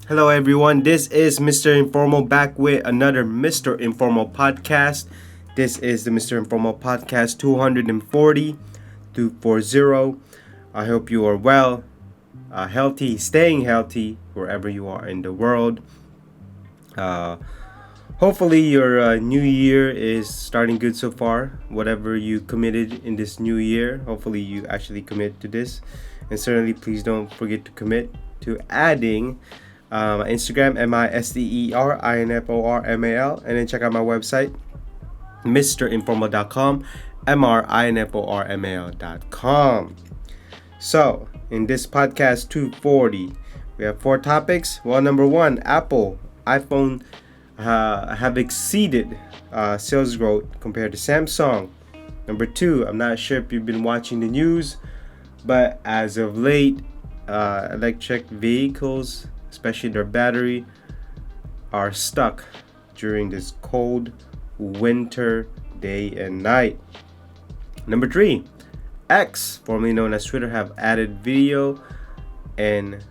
Hello, everyone. This is Mr. Informal back with another Mr. Informal podcast. This is the Mr. Informal podcast 240 240. I hope you are well, healthy, staying healthy wherever you are in the world. Uh, Hopefully, your new year is starting good so far. Whatever you committed in this new year, hopefully, you actually commit to this. And certainly, please don't forget to commit to adding Instagram, MISTERINFORMAL, and then check out my website, mrinformal.com, MRINFORMAL.com. So, in this podcast 240, we have four topics. Well, number one, Apple iPhone have exceeded sales growth compared to Samsung. Number two, I'm not sure if you've been watching the news, but as of late, electric vehicles, especially their battery, are stuck during this cold winter day and night. Number three, X, formerly known as Twitter, have added video and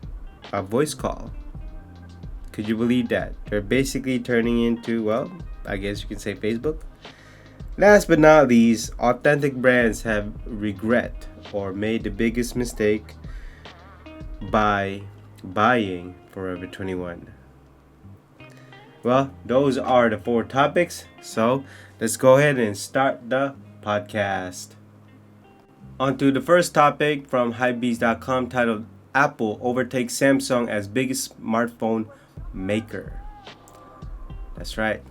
a voice call. Could you believe that? They're basically turning into, well, I guess you can say Facebook. Last but not least, authentic brands have regret or made the biggest mistake by buying Forever 21. Well, those are the four topics. So let's go ahead and start the podcast. On to the first topic from hypebeast.com titled Apple overtakes Samsung as biggest smartphone maker. That's right.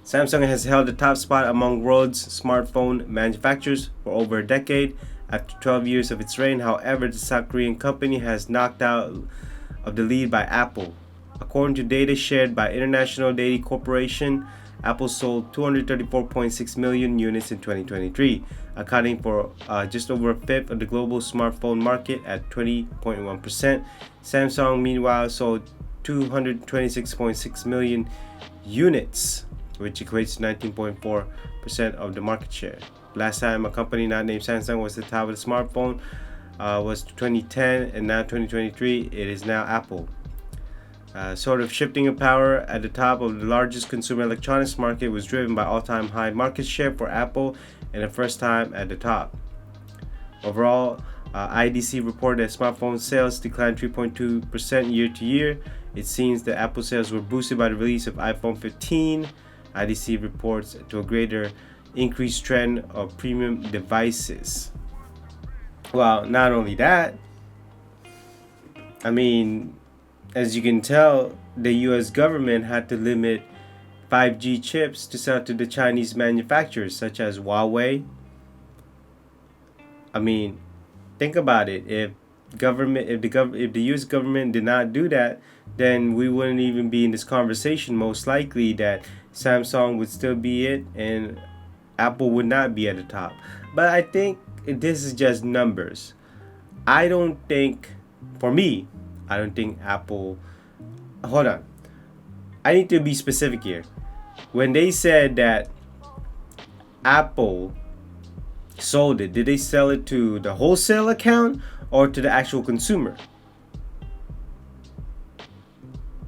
Samsung has held the top spot among world's smartphone manufacturers for over a decade. After 12 years of its reign, however, the South Korean company has knocked out of the lead by Apple. According to data shared by International Data Corporation, Apple sold 234.6 million units in 2023, accounting for just over a fifth of the global smartphone market at 20.1%. Samsung, meanwhile, sold 226.6 million units, which equates to 19.4% of the market share. Last time a company not named Samsung was the top of the smartphone was 2010, and now 2023 it is now Apple. Sort of shifting of power at the top of the largest consumer electronics market was driven by all-time high market share for Apple and the first time at the top. Overall, IDC reported that smartphone sales declined 3.2% year to year. It seems that Apple sales were boosted by the release of iPhone 15. IDC reports to a greater increased trend of premium devices. Well, not only that, I mean, as you can tell, the US government had to limit 5G chips to sell to the Chinese manufacturers such as Huawei. I mean, think about it. If the US government did not do that, then we wouldn't even be in this conversation. Most likely that Samsung would still be it and Apple would not be at the top. But I think this is just numbers. I don't think, for me, I don't think Apple. Hold on. I need to be specific here. When they said that Apple sold it, did they sell it to the wholesale account or to the actual consumer?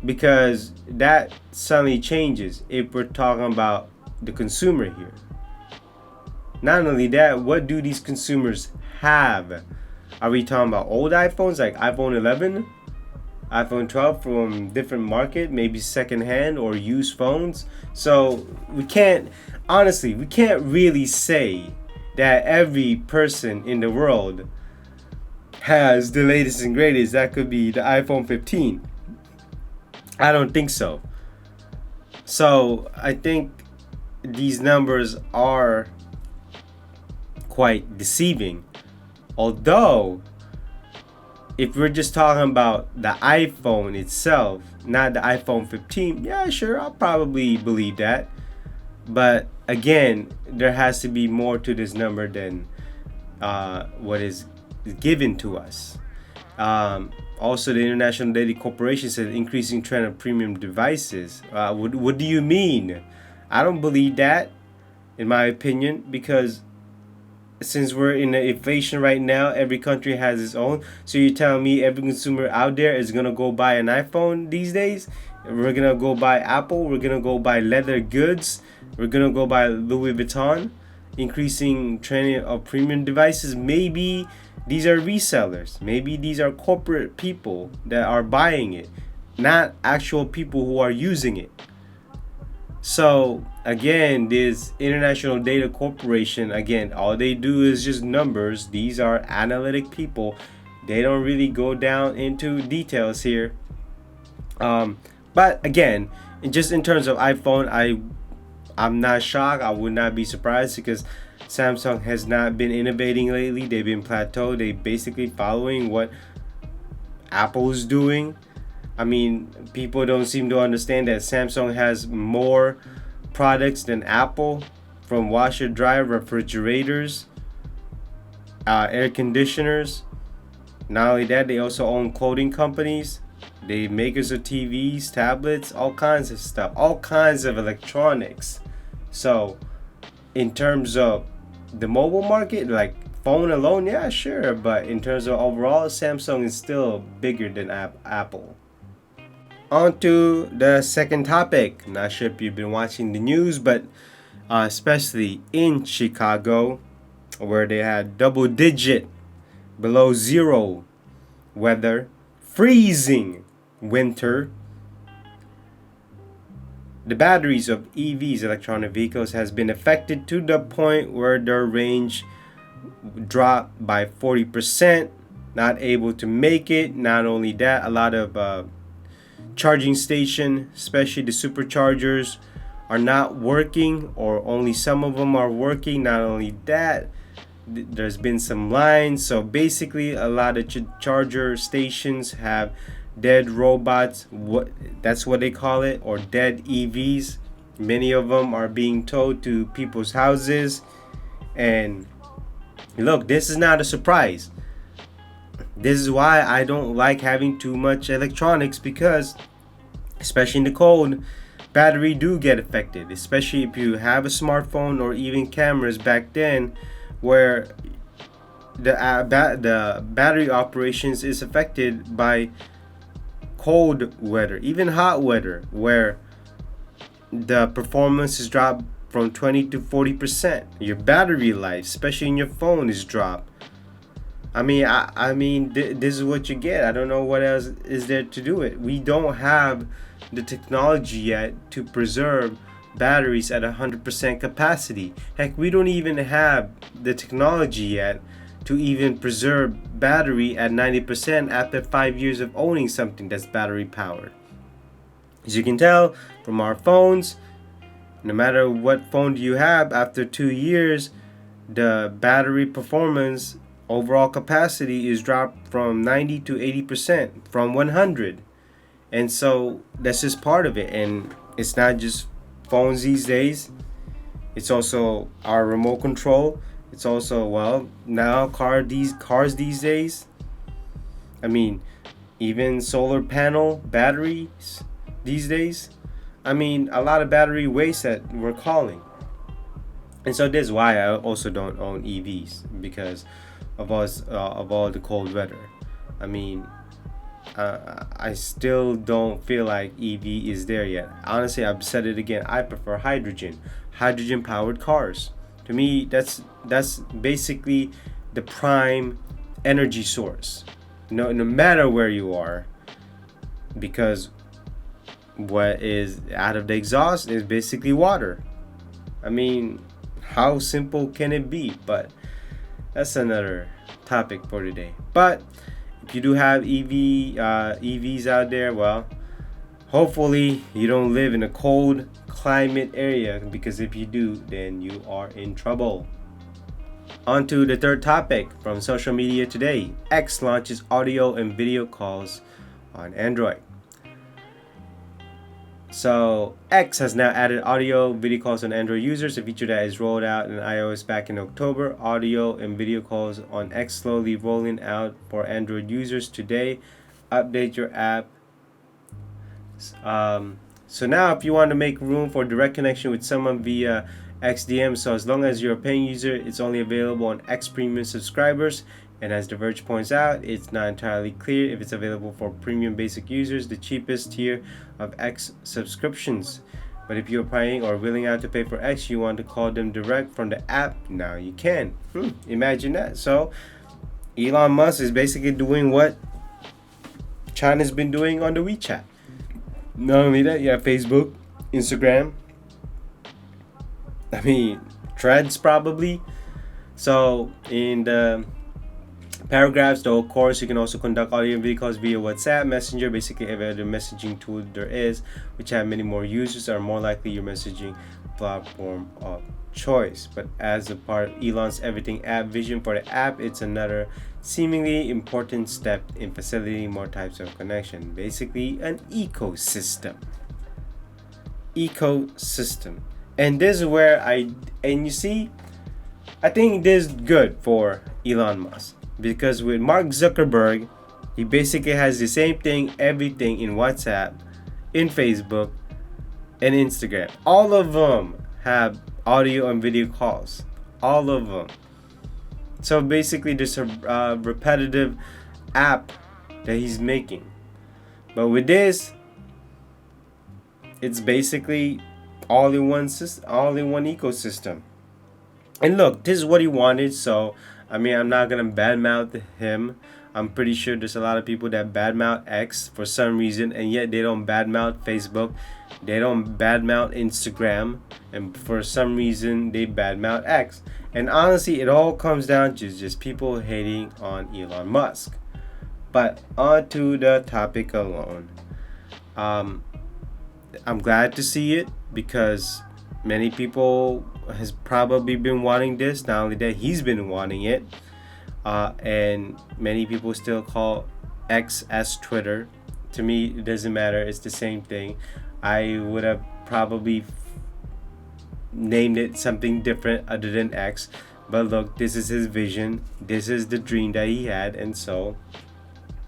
Because that suddenly changes if we're talking about the consumer here. Not only that, what do these consumers have? Are we talking about old iPhones like iPhone 11, iPhone 12 from different market, maybe secondhand or used phones? So we can't really say that every person in the world has the latest and greatest. That could be the iPhone 15. I don't think so. So I think these numbers are quite deceiving. Although, if we're just talking about the iPhone itself, not the iPhone 15, yeah, sure, I'll probably believe that. But again, there has to be more to this number than what is given to us. Also, the International Data Corporation said increasing trend of premium devices. What do you mean? I don't believe that, in my opinion, because since we're in the inflation right now, every country has its own. So you're telling me every consumer out there is gonna go buy an iPhone these days? We're gonna go buy Apple. We're gonna go buy leather goods. We're gonna go buy Louis Vuitton, increasing trending of premium devices. Maybe these are resellers. Maybe these are corporate people that are buying it, not actual people who are using it. So again, this International Data Corporation, again, all they do is just numbers. These are analytic people. They don't really go down into details here. But again, just in terms of iPhone, I'm not shocked. I would not be surprised because Samsung has not been innovating lately. They've been plateaued. They basically following what Apple is doing. I mean, people don't seem to understand that Samsung has more products than Apple, from washer, dryer, refrigerators, air conditioners. Not only that, they also own clothing companies. They makers of TVs, tablets, all kinds of stuff, all kinds of electronics. So, in terms of the mobile market, like phone alone, yeah, sure. But in terms of overall, Samsung is still bigger than Apple. On to the second topic. Not sure if you've been watching the news, but especially in Chicago, where they had double digit below zero weather, freezing winter. The batteries of EVs, electronic vehicles, has been affected to the point where their range dropped by 40%. Not able to make it. Not only that, a lot of charging station, especially the superchargers, are not working, or only some of them are working. Not only that, there's been some lines. So basically, a lot of charger stations have dead robots. That's what they call it, or dead EVs. Many of them are being towed to people's houses. And look, this is not a surprise. This is why I don't like having too much electronics, because especially in the cold, battery do get affected, especially if you have a smartphone or even cameras back then, where the battery operations is affected by cold weather, even hot weather, where the performance is dropped from 20 to 40%. Your battery life, especially in your phone, is dropped. This is what you get. I don't know what else is there to do it. We don't have the technology yet to preserve batteries at 100% capacity. Heck, we don't even have the technology yet to even preserve battery at 90% after 5 years of owning something that's battery powered. As you can tell from our phones, no matter what phone you have, after 2 years, the battery performance overall capacity is dropped from 90 to 80% from 100. And so that's just part of it. And it's not just phones these days, it's also our remote control. It's also, well, now cars these days. I mean, even solar panel batteries these days. I mean, a lot of battery waste that we're calling. And so this is why I also don't own EVs, because of all the cold weather. I mean, I still don't feel like EV is there yet. Honestly, I've said it again. I prefer hydrogen powered cars. To me, that's basically the prime energy source. No matter where you are, because what is out of the exhaust is basically water. I mean, how simple can it be? But that's another topic for today. But if you do have EVs out there, well, hopefully you don't live in a cold climate area, because if you do, then you are in trouble. On to the third topic from social media today. X launches audio and video calls on Android. So X has now added audio video calls on Android users, a feature that is rolled out in iOS back in October. Audio and video calls on X slowly rolling out for Android users today. Update your app. So now if you want to make room for direct connection with someone via XDM. So as long as you're a paying user, it's only available on X Premium subscribers. And as The Verge points out, it's not entirely clear if it's available for premium basic users, the cheapest tier of X subscriptions. But if you're paying or willing out to pay for X, you want to call them direct from the app, now you can. Imagine that. So Elon Musk is basically doing what China's been doing on the WeChat. Not only that, you have Facebook, Instagram, Threads probably. So in the paragraphs, though, of course, you can also conduct audio and video calls via WhatsApp, Messenger, basically every other messaging tool there is, which have many more users, are more likely your messaging platform of choice. But as a part of Elon's Everything app vision for the app, it's another seemingly important step in facilitating more types of connection. Basically, an ecosystem. And this is where I think this is good for Elon Musk. Because with Mark Zuckerberg, he basically has the same thing, everything in WhatsApp, in Facebook, and Instagram. All of them have audio and video calls. All of them. So basically, there's a repetitive app that he's making. But with this, it's basically all in one ecosystem. And look, this is what he wanted, so I'm not gonna badmouth him. I'm pretty sure there's a lot of people that badmouth X for some reason, and yet they don't badmouth Facebook, they don't badmouth Instagram, and for some reason they badmouth X. And honestly, it all comes down to just people hating on Elon Musk. But on to the topic alone. I'm glad to see it because many people has probably been wanting this. Not only that, he's been wanting it, and many people still call X as Twitter. To me, it doesn't matter. It's the same thing. I would have probably named it something different other than X, but look, this is his vision. This is the dream that he had, and so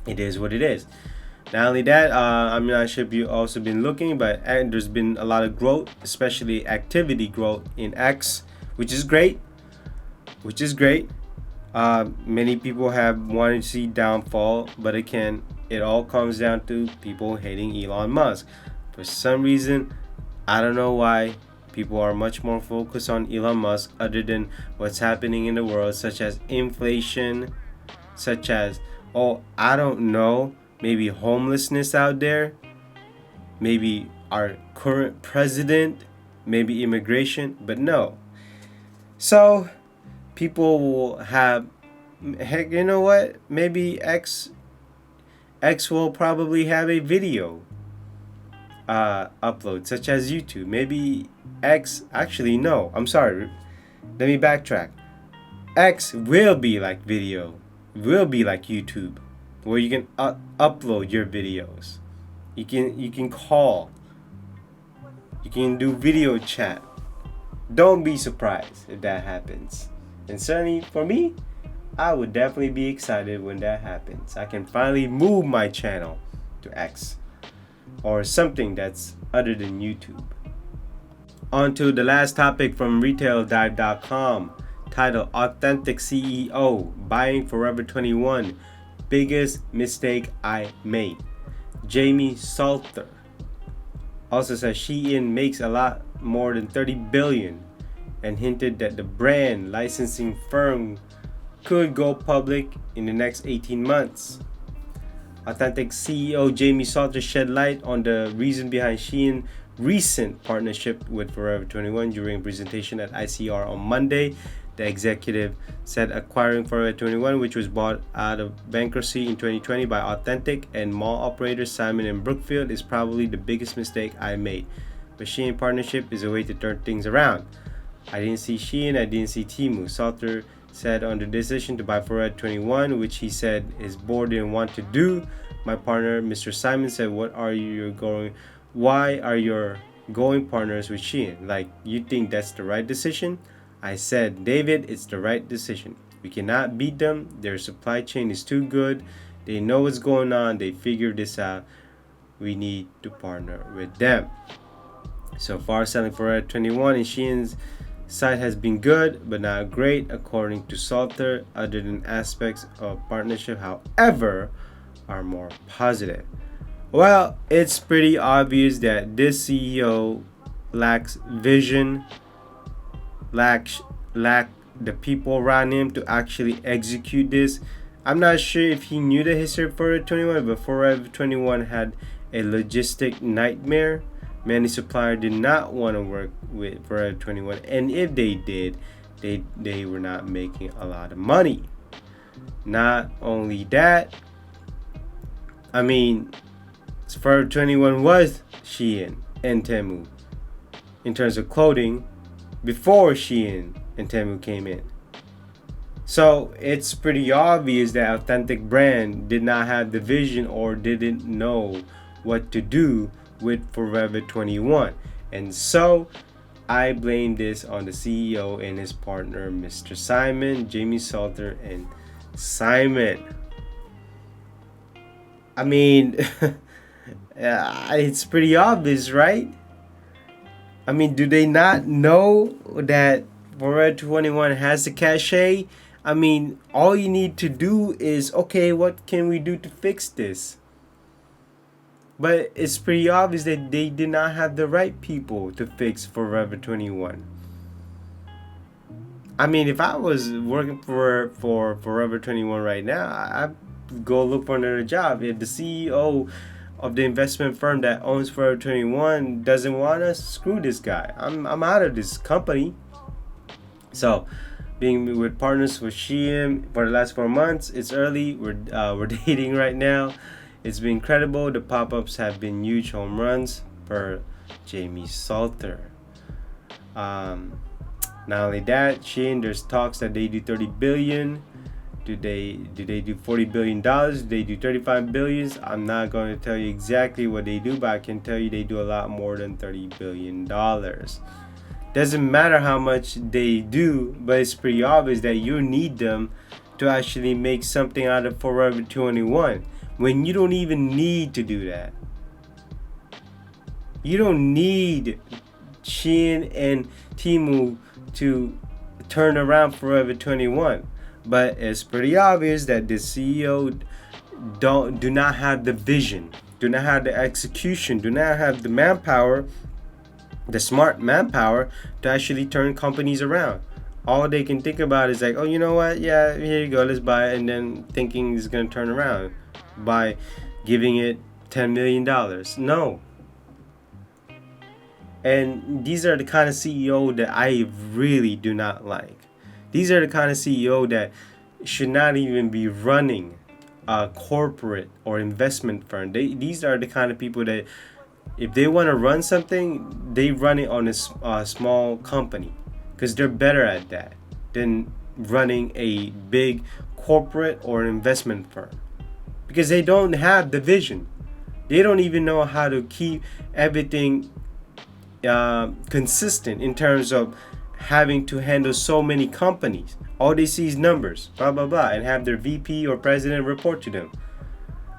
it is what it is. Not only that, I'm not sure if you've also been looking, but there's been a lot of growth, especially activity growth in X, which is great. Many people have wanted to see downfall, but again, it all comes down to people hating Elon Musk. For some reason, I don't know why, people are much more focused on Elon Musk other than what's happening in the world, such as inflation, such as, I don't know, maybe homelessness out there, maybe our current president, maybe immigration, but no. So people will have, heck, you know what? Maybe X will probably have a video upload, such as YouTube. Maybe X, actually no, I'm sorry. Let me backtrack. X will be like video, will be like YouTube, where you can upload your videos. You can call. You can do video chat. Don't be surprised if that happens. And certainly for me, I would definitely be excited when that happens. I can finally move my channel to X or something that's other than YouTube. On to the last topic from retaildive.com, titled Authentic CEO Buying Forever 21. Biggest mistake I made. Jamie Salter also says Shein makes a lot more than $30 billion and hinted that the brand licensing firm could go public in the next 18 months. Authentic CEO Jamie Salter shed light on the reason behind Shein's recent partnership with Forever 21 during a presentation at ICR on Monday. The executive said acquiring Forever 21, which was bought out of bankruptcy in 2020 by Authentic and mall operators Simon & Brookfield, is probably the biggest mistake I made. But Shein partnership is a way to turn things around. I didn't see Shein, I didn't see Temu. Salter said on the decision to buy Forever 21, which he said his board didn't want to do. My partner, Mr. Simon, said, why are your going partners with Shein? Like, you think that's the right decision? I said, David, it's the right decision. We cannot beat them. Their supply chain is too good. They know what's going on. They figured this out. We need to partner with them. So far, selling Forever 21 in Shein's Site has been good, but not great, according to Salter, other than aspects of partnership, however, are more positive. Well, it's pretty obvious that this CEO lacks vision, lack the people around him to actually execute this. I'm not sure if he knew the history of Forever 21, but Forever 21 had a logistic nightmare. Many suppliers did not want to work with Forever 21, and if they did, they were not making a lot of money. Not only that, I mean, Forever 21 was Shein and Temu in terms of clothing before Shein and Temu came in. So it's pretty obvious that Authentic Brand did not have the vision or didn't know what to do with Forever 21. And so I blame this on the CEO and his partner, Mr. Simon, Jamie Salter, and Simon. I mean, it's pretty obvious, right? I mean, do they not know that Forever 21 has the cachet? I mean, all you need to do is, okay, what can we do to fix this? But it's pretty obvious that they did not have the right people to fix Forever 21. I mean, if I was working for Forever 21 right now, I'd go look for another job. If the CEO of the investment firm that owns Forever 21 doesn't want us, screw this guy. I'm out of this company. So, being with partners with Shein for the last 4 months, it's early. We're dating right now. It's been incredible. The pop-ups have been huge home runs per Jamie Salter. Not only that, Shein, there's talks that they do 30 billion. Do they do $40 billion? Do they do 35 billion? I'm not going to tell you exactly what they do, but I can tell you they do a lot more than $30 billion. Doesn't matter how much they do, but it's pretty obvious that you need them to actually make something out of Forever 21 when you don't even need to do that. You don't need Shein and Temu to turn around Forever 21. But it's pretty obvious that the CEO do not have the vision, do not have the execution, do not have the manpower, the smart manpower to actually turn companies around. All they can think about is like, oh, you know what? Yeah, here you go, let's buy it, and then thinking it's gonna turn around by giving it $10 million. No. And these are the kind of CEO that I really do not like. These are the kind of CEO that should not even be running a corporate or investment firm. These are the kind of people that if they want to run something, they run it on a small company because they're better at that than running a big corporate or investment firm because they don't have the vision. They don't even know how to keep everything consistent in terms of having to handle so many companies. All they see is numbers, blah blah blah, and have their VP or president report to them.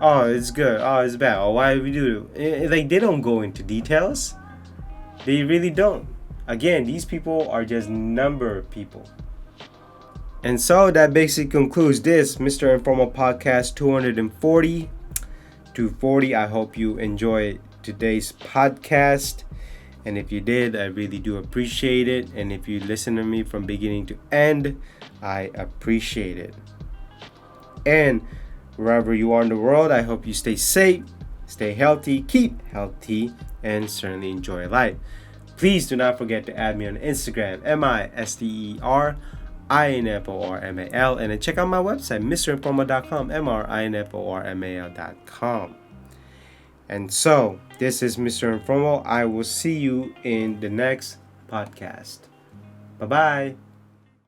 Oh, it's good. Oh, it's bad. Oh, why do we do it? Like, they don't go into details. They really don't. Again, these people are just number people. And so that basically concludes this Mr. Informal Podcast 240. I hope you enjoyed today's podcast. And if you did, I really do appreciate it. And if you listen to me from beginning to end, I appreciate it. And wherever you are in the world, I hope you stay safe, stay healthy, keep healthy, and certainly enjoy life. Please do not forget to add me on Instagram, MISTERINFORMAL, and then check out my website, mrinformal.com, MRINFORMAL.com. And so, this is Mr. Informal. I will see you in the next podcast. Bye-bye.